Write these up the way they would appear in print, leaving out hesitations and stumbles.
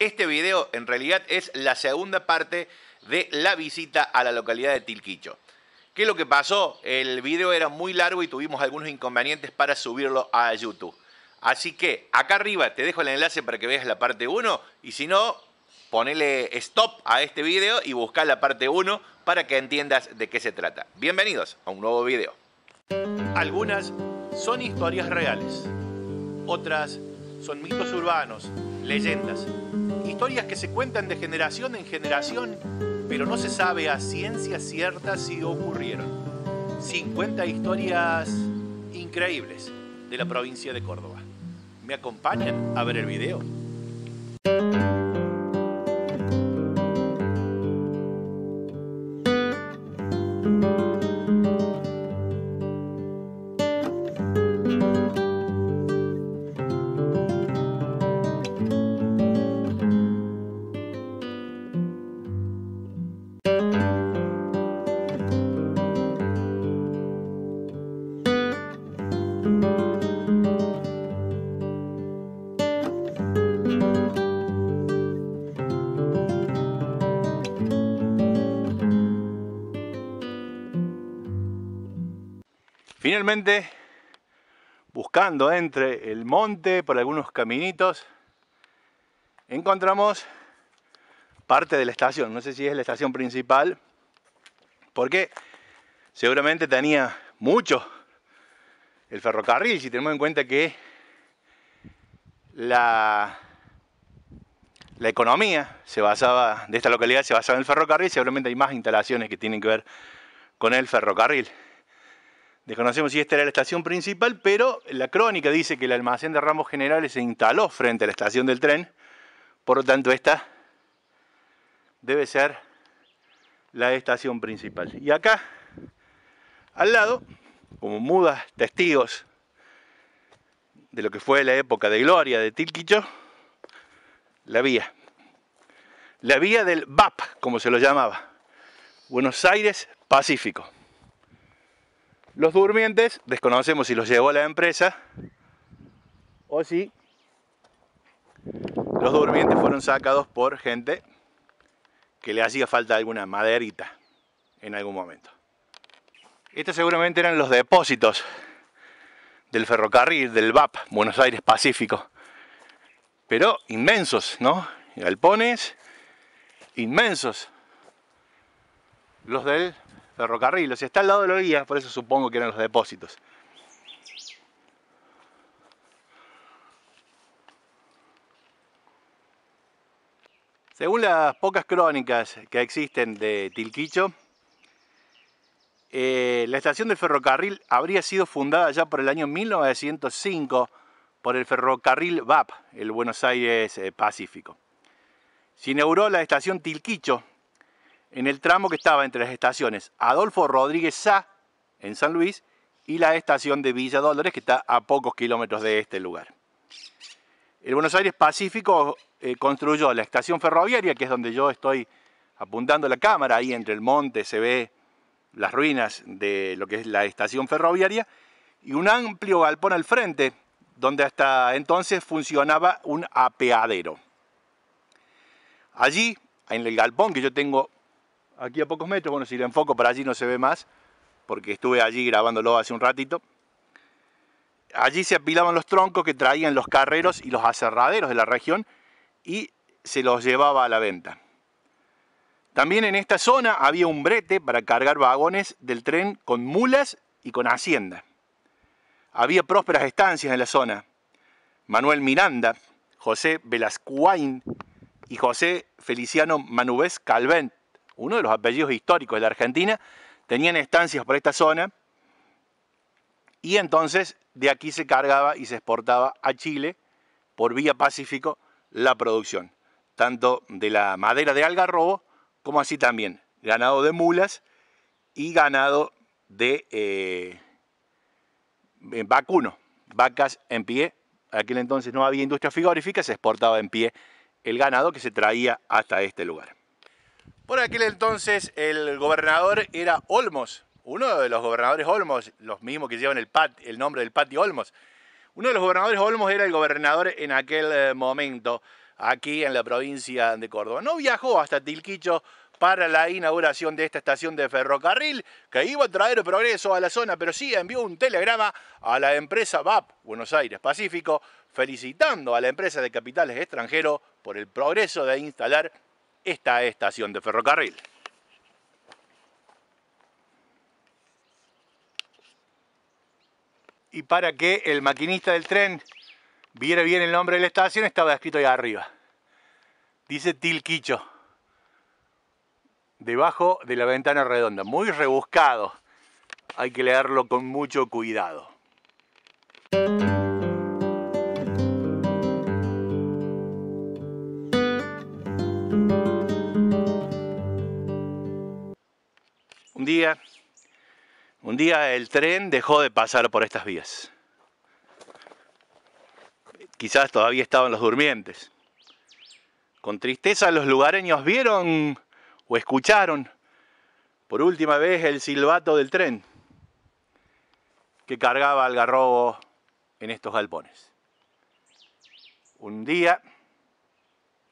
Este video en realidad es la segunda parte de la visita a la localidad de Tilquicho. ¿Qué es lo que pasó? El video era muy largo y tuvimos algunos inconvenientes para subirlo a YouTube. Así que acá arriba te dejo el enlace para que veas la parte 1 y si no, ponele stop a este video y busca la parte 1 para que entiendas de qué se trata. Bienvenidos a un nuevo video. Algunas son historias reales, otras son mitos urbanos, leyendas, historias que se cuentan de generación en generación, pero no se sabe a ciencia cierta si ocurrieron. 50 historias increíbles de la provincia de Córdoba. ¿Me acompañan a ver el video? Finalmente, buscando entre el monte por algunos caminitos, encontramos parte de la estación. No sé si es la estación principal, porque seguramente tenía mucho el ferrocarril, si tenemos en cuenta que la economía de esta localidad se basaba en el ferrocarril. Seguramente hay más instalaciones que tienen que ver con el ferrocarril. Desconocemos si esta era la estación principal, pero la crónica dice que el almacén de ramos generales se instaló frente a la estación del tren. Por lo tanto, esta debe ser la estación principal. Y acá, al lado, como mudas testigos de lo que fue la época de gloria de Tilquicho, la vía. La vía del BAP, como se lo llamaba. Buenos Aires Pacífico. Los durmientes, desconocemos si los llevó la empresa o si los durmientes fueron sacados por gente que le hacía falta alguna maderita en algún momento. Estos seguramente eran los depósitos del ferrocarril, del BAP, Buenos Aires Pacífico. Pero inmensos, ¿no? Galpones inmensos. Los del ferrocarril, o sea, está al lado de la vía, por eso supongo que eran los depósitos. Según las pocas crónicas que existen de Tilquicho, la estación del ferrocarril habría sido fundada ya por el año 1905 por el ferrocarril BAP, el Buenos Aires Pacífico. Se inauguró la estación Tilquicho en el tramo que estaba entre las estaciones Adolfo Rodríguez Sá, en San Luis, y la estación de Villa Dolores, que está a pocos kilómetros de este lugar. El Buenos Aires Pacífico construyó la estación ferroviaria, que es donde yo estoy apuntando la cámara. Ahí entre el monte se ve las ruinas de lo que es la estación ferroviaria, y un amplio galpón al frente, donde hasta entonces funcionaba un apeadero. Allí, en el galpón que yo tengo aquí a pocos metros, bueno, si lo enfoco para allí no se ve más, porque estuve allí grabándolo hace un ratito. Allí se apilaban los troncos que traían los carreros y los aserraderos de la región y se los llevaba a la venta. También en esta zona había un brete para cargar vagones del tren con mulas y con hacienda. Había prósperas estancias en la zona. Manuel Miranda, José Velascuain y José Feliciano Manubés Calvent, uno de los apellidos históricos de la Argentina, tenían estancias por esta zona y entonces de aquí se cargaba y se exportaba a Chile por vía Pacífico la producción, tanto de la madera de algarrobo como así también ganado de mulas y ganado de vacuno, vacas en pie. En aquel entonces no había industria frigorífica, se exportaba en pie el ganado que se traía hasta este lugar. Por aquel entonces el gobernador era Olmos, uno de los gobernadores Olmos, los mismos que llevan el nombre del Patio Olmos. Uno de los gobernadores Olmos era el gobernador en aquel momento aquí en la provincia de Córdoba. No viajó hasta Tilquicho para la inauguración de esta estación de ferrocarril que iba a traer progreso a la zona, pero sí envió un telegrama a la empresa VAP, Buenos Aires Pacífico, felicitando a la empresa de capitales extranjeros por el progreso de instalar esta estación de ferrocarril. Y para que el maquinista del tren viera bien el nombre de la estación, estaba escrito ahí arriba. Dice Tilquicho, debajo de la ventana redonda, muy rebuscado. Hay que leerlo con mucho cuidado. Un día el tren dejó de pasar por estas vías. Quizás todavía estaban los durmientes. Con tristeza los lugareños vieron o escucharon por última vez el silbato del tren que cargaba algarrobo en estos galpones. Un día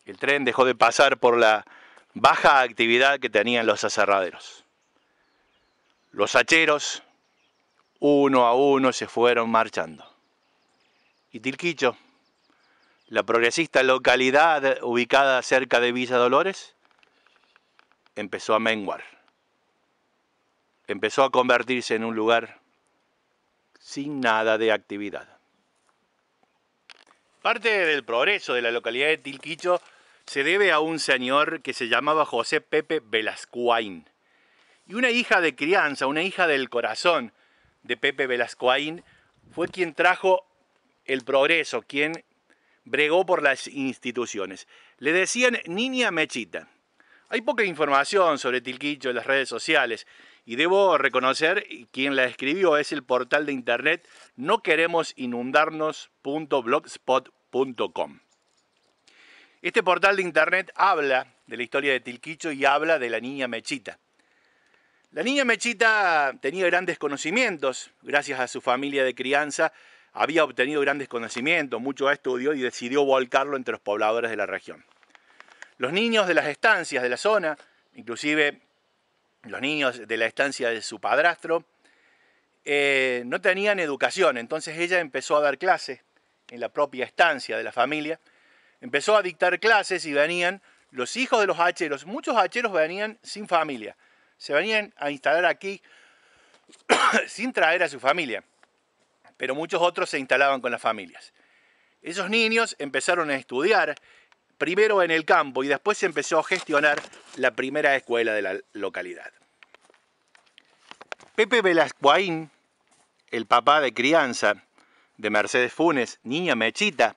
el tren dejó de pasar por la baja actividad que tenían los aserraderos. Los hacheros, uno a uno, se fueron marchando. Y Tilquicho, la progresista localidad ubicada cerca de Villa Dolores, empezó a menguar. Empezó a convertirse en un lugar sin nada de actividad. Parte del progreso de la localidad de Tilquicho se debe a un señor que se llamaba José Pepe Velascoain. Y una hija de crianza, una hija del corazón de Pepe Velascoain, fue quien trajo el progreso, quien bregó por las instituciones. Le decían Niña Mechita. Hay poca información sobre Tilquicho en las redes sociales y debo reconocer quien la escribió es el portal de internet noqueremosinundarnos.blogspot.com. Este portal de internet habla de la historia de Tilquicho y habla de la Niña Mechita. La Niña Mechita tenía grandes conocimientos, gracias a su familia de crianza, había obtenido grandes conocimientos, mucho estudió y decidió volcarlo entre los pobladores de la región. Los niños de las estancias de la zona, inclusive los niños de la estancia de su padrastro, no tenían educación, entonces ella empezó a dar clases en la propia estancia de la familia, empezó a dictar clases y venían los hijos de los hacheros, muchos hacheros venían sin familia, se venían a instalar aquí sin traer a su familia, pero muchos otros se instalaban con las familias. Esos niños empezaron a estudiar, primero en el campo y después se empezó a gestionar la primera escuela de la localidad. Pepe Velascoain, el papá de crianza de Mercedes Funes, Niña Mechita,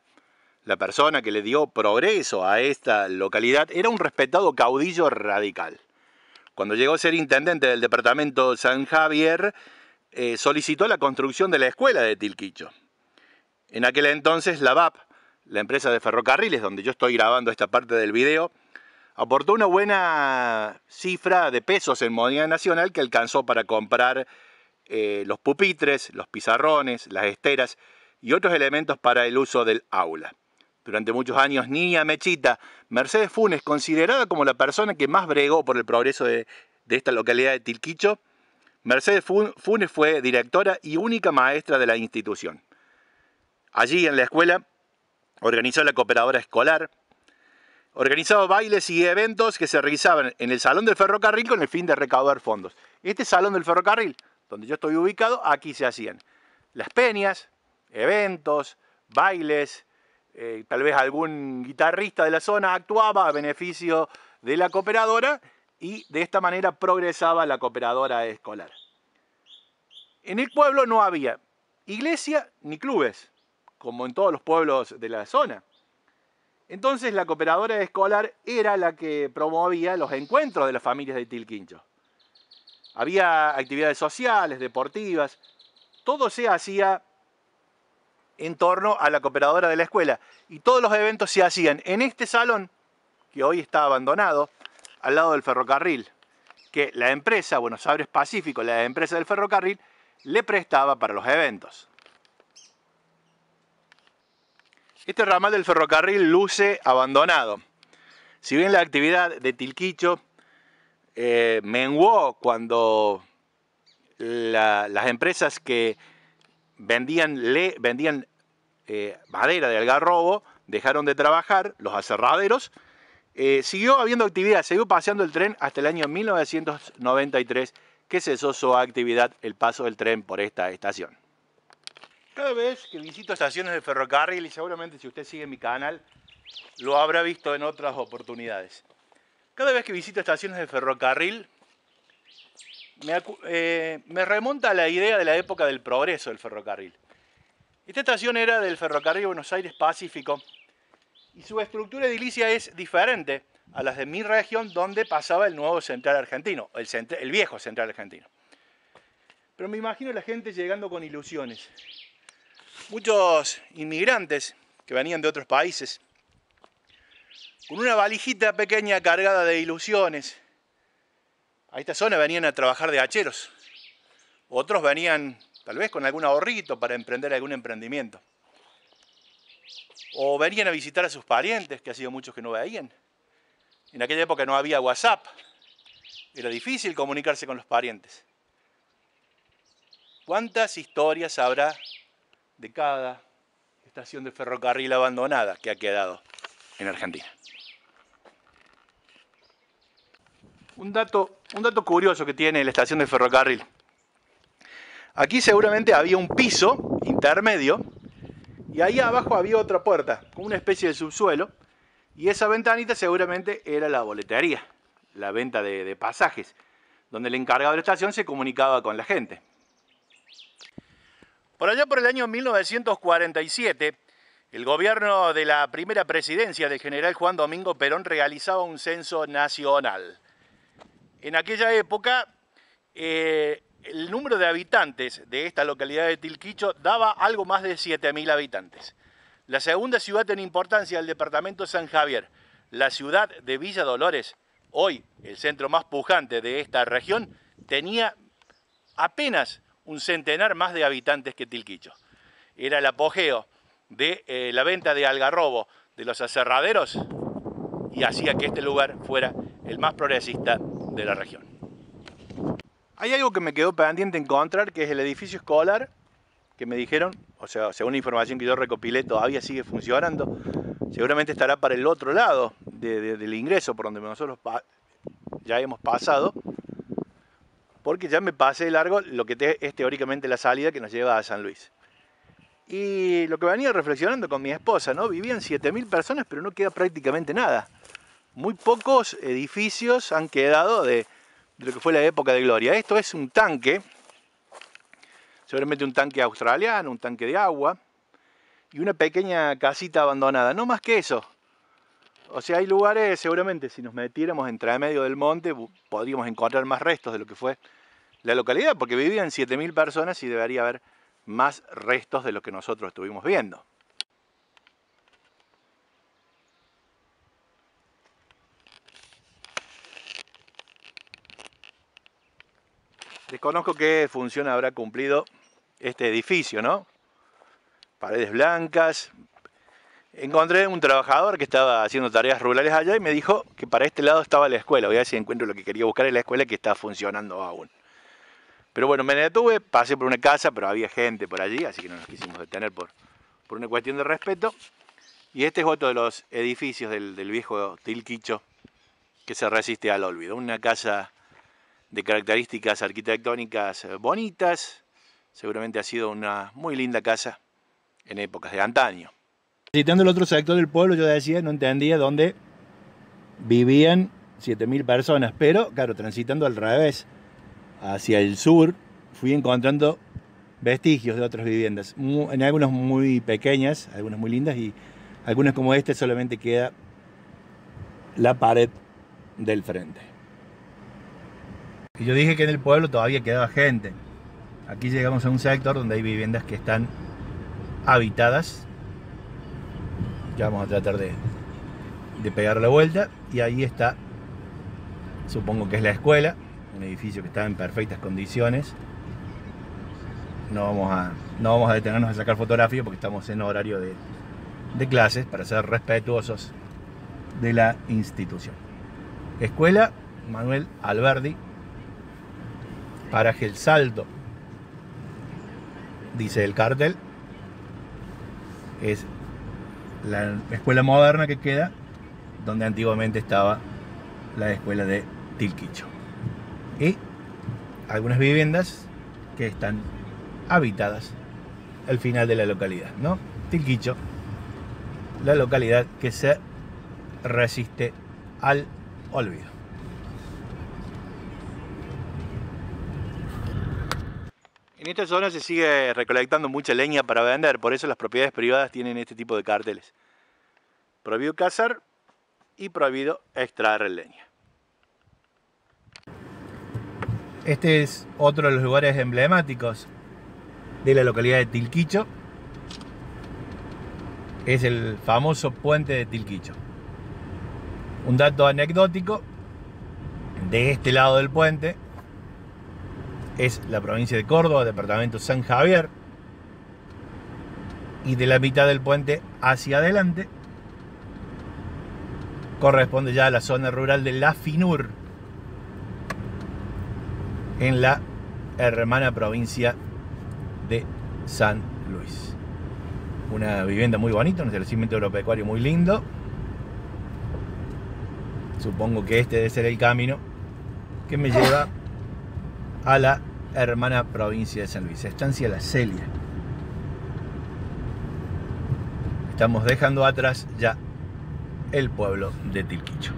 la persona que le dio progreso a esta localidad, era un respetado caudillo radical. Cuando llegó a ser intendente del departamento San Javier, solicitó la construcción de la escuela de Tilquicho. En aquel entonces la VAP, la empresa de ferrocarriles, donde yo estoy grabando esta parte del video, aportó una buena cifra de pesos en moneda nacional que alcanzó para comprar los pupitres, los pizarrones, las esteras y otros elementos para el uso del aula. Durante muchos años, Niña Mechita, Mercedes Funes, considerada como la persona que más bregó por el progreso de esta localidad de Tilquicho, Mercedes Funes fue directora y única maestra de la institución. Allí en la escuela organizó la cooperadora escolar, organizaba bailes y eventos que se realizaban en el Salón del Ferrocarril con el fin de recaudar fondos. Este Salón del Ferrocarril, donde yo estoy ubicado, aquí se hacían las peñas, eventos, bailes, tal vez algún guitarrista de la zona actuaba a beneficio de la cooperadora y de esta manera progresaba la cooperadora escolar. En el pueblo no había iglesia ni clubes, como en todos los pueblos de la zona. Entonces la cooperadora escolar era la que promovía los encuentros de las familias de Tilquicho. Había actividades sociales, deportivas, todo se hacía en torno a la cooperadora de la escuela y todos los eventos se hacían en este salón, que hoy está abandonado, al lado del ferrocarril, que la empresa Buenos Aires Pacífico, la empresa del ferrocarril, le prestaba para los eventos. Este ramal del ferrocarril luce abandonado. Si bien la actividad de Tilquicho menguó cuando las empresas que vendían madera de algarrobo dejaron de trabajar, los aserraderos, siguió habiendo actividad, siguió paseando el tren hasta el año 1993, que cesó su actividad el paso del tren por esta estación. Cada vez que visito estaciones de ferrocarril, y seguramente si usted sigue mi canal, lo habrá visto en otras oportunidades. Cada vez que visito estaciones de ferrocarril, me remonta a la idea de la época del progreso del ferrocarril. Esta estación era del ferrocarril Buenos Aires Pacífico y su estructura edilicia es diferente a las de mi región, donde pasaba el nuevo Central Argentino, el viejo Central Argentino. Pero me imagino la gente llegando con ilusiones. Muchos inmigrantes que venían de otros países, con una valijita pequeña cargada de ilusiones. A esta zona venían a trabajar de hacheros. Otros venían tal vez con algún ahorrito para emprender algún emprendimiento. O venían a visitar a sus parientes, que ha sido muchos que no veían. En aquella época no había WhatsApp. Era difícil comunicarse con los parientes. ¿Cuántas historias habrá de cada estación de ferrocarril abandonada que ha quedado en Argentina? Un dato curioso que tiene la estación de ferrocarril. Aquí seguramente había un piso intermedio y ahí abajo había otra puerta, como una especie de subsuelo, y esa ventanita seguramente era la boletería, la venta de pasajes, donde el encargado de la estación se comunicaba con la gente. Por allá por el año 1947, el gobierno de la primera presidencia del general Juan Domingo Perón realizaba un censo nacional. En aquella época, el número de habitantes de esta localidad de Tilquicho daba algo más de 7.000 habitantes. La segunda ciudad en importancia del departamento San Javier, la ciudad de Villa Dolores, hoy el centro más pujante de esta región, tenía apenas un centenar más de habitantes que Tilquicho. Era el apogeo de la venta de algarrobo de los aserraderos y hacía que este lugar fuera el más progresista de la región. Hay algo que me quedó pendiente encontrar, que es el edificio escolar, que me dijeron, o sea, según la información que yo recopilé, todavía sigue funcionando. Seguramente estará para el otro lado del ingreso, por donde nosotros ya hemos pasado, porque ya me pasé de largo lo que es teóricamente la salida que nos lleva a San Luis. Y lo que venía reflexionando con mi esposa, ¿no? Vivían 7.000 personas, pero no queda prácticamente nada. Muy pocos edificios han quedado de lo que fue la época de gloria. Esto es un tanque, seguramente un tanque australiano, un tanque de agua, y una pequeña casita abandonada, no más que eso. O sea, hay lugares, seguramente, si nos metiéramos entre medio del monte, podríamos encontrar más restos de lo que fue la localidad, porque vivían 7.000 personas y debería haber más restos de lo que nosotros estuvimos viendo. Desconozco qué función habrá cumplido este edificio, ¿no? Paredes blancas. Encontré un trabajador que estaba haciendo tareas rurales allá y me dijo que para este lado estaba la escuela. Voy a ver si encuentro lo que quería buscar en la escuela, que está funcionando aún. Pero bueno, me detuve, pasé por una casa, pero había gente por allí, así que no nos quisimos detener por una cuestión de respeto. Y este es otro de los edificios del viejo Tilquicho que se resiste al olvido. Una casa de características arquitectónicas bonitas, seguramente ha sido una muy linda casa en épocas de antaño. Visitando el otro sector del pueblo, yo decía, no entendía dónde vivían 7.000 personas, pero claro, transitando al revés, hacia el sur, fui encontrando vestigios de otras viviendas, en algunas muy pequeñas, algunas muy lindas, y algunas como esta solamente queda la pared del frente. Y yo dije que en el pueblo todavía quedaba gente. Aquí llegamos a un sector donde hay viviendas que están habitadas. Ya vamos a tratar de pegar la vuelta. Y ahí está, supongo que es la escuela, un edificio que está en perfectas condiciones. No vamos a detenernos a sacar fotografías porque estamos en horario de clases para ser respetuosos de la institución. Escuela Manuel Alberdi, paraje El Salto, dice el cartel. Es la escuela moderna que queda donde antiguamente estaba la escuela de Tilquicho. Y algunas viviendas que están habitadas al final de la localidad, ¿no? Tilquicho, la localidad que se resiste al olvido. En esta zona se sigue recolectando mucha leña para vender, por eso las propiedades privadas tienen este tipo de carteles. Prohibido cazar y prohibido extraer leña. Este es otro de los lugares emblemáticos de la localidad de Tilquicho. Es el famoso puente de Tilquicho. Un dato anecdótico: de este lado del puente es la provincia de Córdoba, departamento San Javier, y de la mitad del puente hacia adelante corresponde ya a la zona rural de La Finur, en la hermana provincia de San Luis. Una vivienda muy bonita, un establecimiento agropecuario muy lindo. Supongo que este debe ser el camino que me lleva a la hermana provincia de San Luis, estancia La Celia. Estamos dejando atrás ya el pueblo de Tilquicho.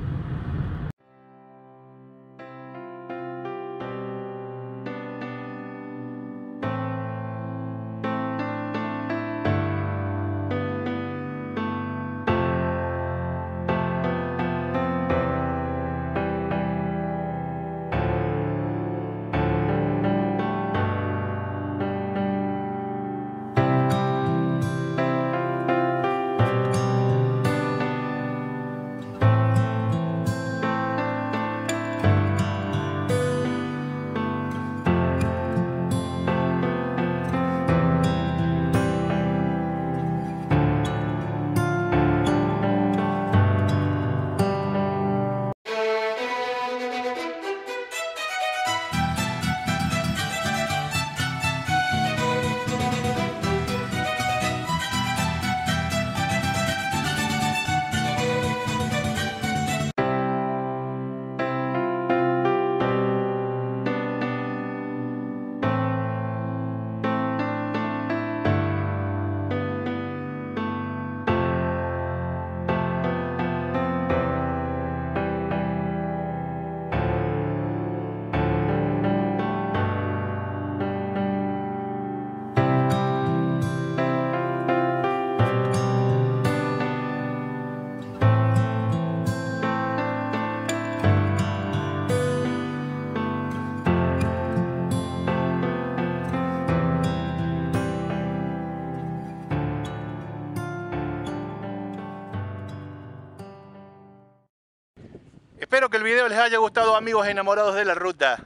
Espero que el video les haya gustado, amigos enamorados de la ruta.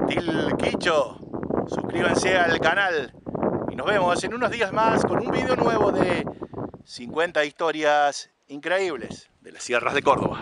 Tilquicho, suscríbanse al canal y nos vemos en unos días más con un video nuevo de 50 historias increíbles de las sierras de Córdoba.